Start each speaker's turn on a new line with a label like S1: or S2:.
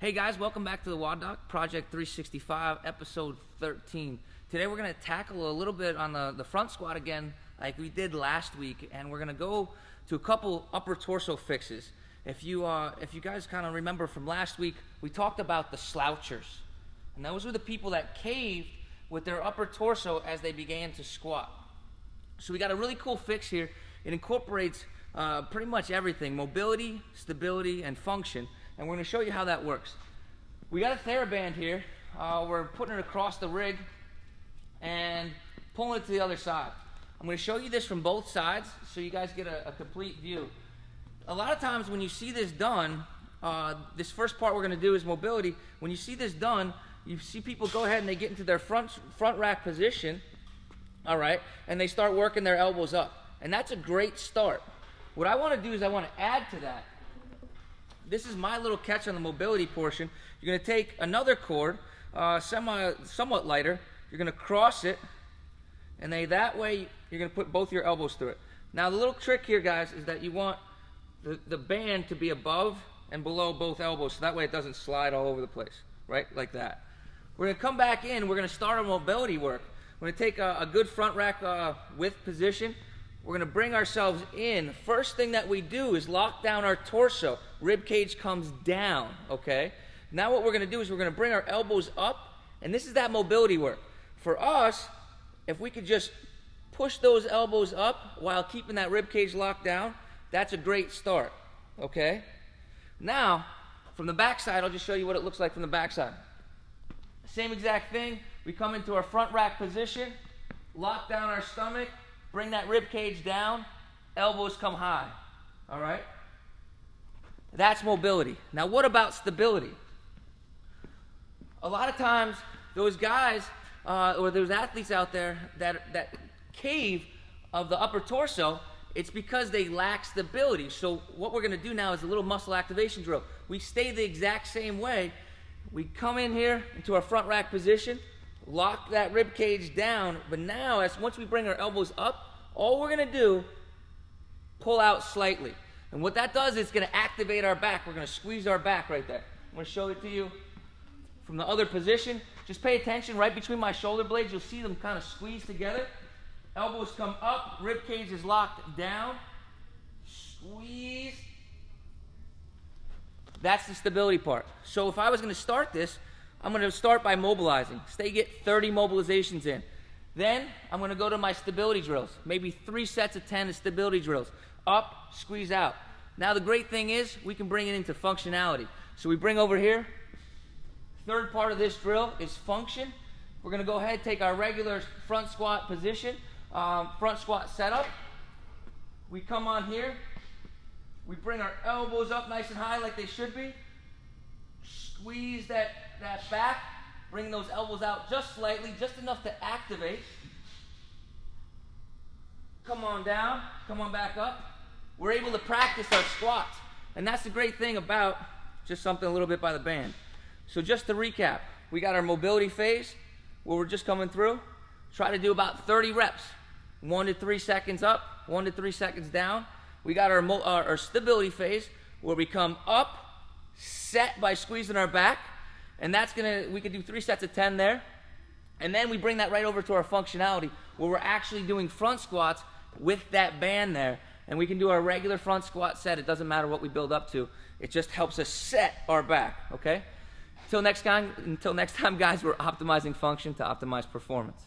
S1: Hey guys, welcome back to the WODdoc Project365, episode 13. Today we're going to tackle a little bit on the front squat again, like we did last week, and we're going to go to a couple upper torso fixes. If you guys kind of remember from last week, we talked about the slouchers, and those were the people that caved with their upper torso as they began to squat. So we got a really cool fix here. It incorporates pretty much everything: mobility, stability, and function. And we're going to show you how that works. We got a TheraBand here. We're putting it across the rig and pulling it to the other side. I'm going to show you this from both sides so you guys get a complete view. A lot of times when you see this done, this first part we're going to do is mobility. When you see this done, you see people go ahead and they get into their front rack position, all right, and they start working their elbows up. And that's a great start. What I want to do is I want to add to that. This is my little catch on the mobility portion. You're going to take another cord, somewhat lighter. You're going to cross it, and that way you're going to put both your elbows through it. Now the little trick here, guys, is that you want the band to be above and below both elbows, so that way it doesn't slide all over the place, right? Like that. We're going to come back in. We're going to start our mobility work. We're going to take a good front rack width position. We're going to bring ourselves in. First thing that we do is lock down our torso. Rib cage comes down, okay? Now what we're going to do is we're going to bring our elbows up, and this is that mobility work. For us, if we could just push those elbows up while keeping that rib cage locked down, that's a great start, okay? Now, from the back side, I'll just show you what it looks like from the back side. Same exact thing. We come into our front rack position, lock down our stomach, bring that rib cage down, elbows come high, all right? That's mobility. Now what about stability? A lot of times those guys or those athletes out there that cave of the upper torso, it's because they lack stability. So what we're gonna do now is a little muscle activation drill. We stay the exact same way. We come in here into our front rack position, lock that rib cage down, but now once we bring our elbows up, all we're going to do, pull out slightly. And what that does is it's going to activate our back. We're going to squeeze our back right there. I'm going to show it to you from the other position. Just pay attention right between my shoulder blades. You'll see them kind of squeeze together. Elbows come up, rib cage is locked down. Squeeze. That's the stability part. So if I was going to start this, I'm going to start by mobilizing. Get 30 mobilizations in. Then I'm going to go to my stability drills, maybe 3 sets of 10 of stability drills. Up, squeeze out. Now the great thing is we can bring it into functionality. So we bring over here. Third part of this drill is function. We're going to go ahead and take our regular front squat position, front squat setup. We come on here. We bring our elbows up nice and high like they should be. Squeeze that back. Bring those elbows out just slightly, just enough to activate. Come on down, come on back up. We're able to practice our squats. And that's the great thing about just something a little bit by the band. So just to recap, we got our mobility phase where we're just coming through. Try to do about 30 reps. 1 to 3 seconds up, 1 to 3 seconds down. We got our stability phase where we come up, set by squeezing our back. And we could do 3 sets of 10 there. And then we bring that right over to our functionality where we're actually doing front squats with that band there. And we can do our regular front squat set. It doesn't matter what we build up to. It just helps us set our back, okay? Until next time, guys, we're optimizing function to optimize performance.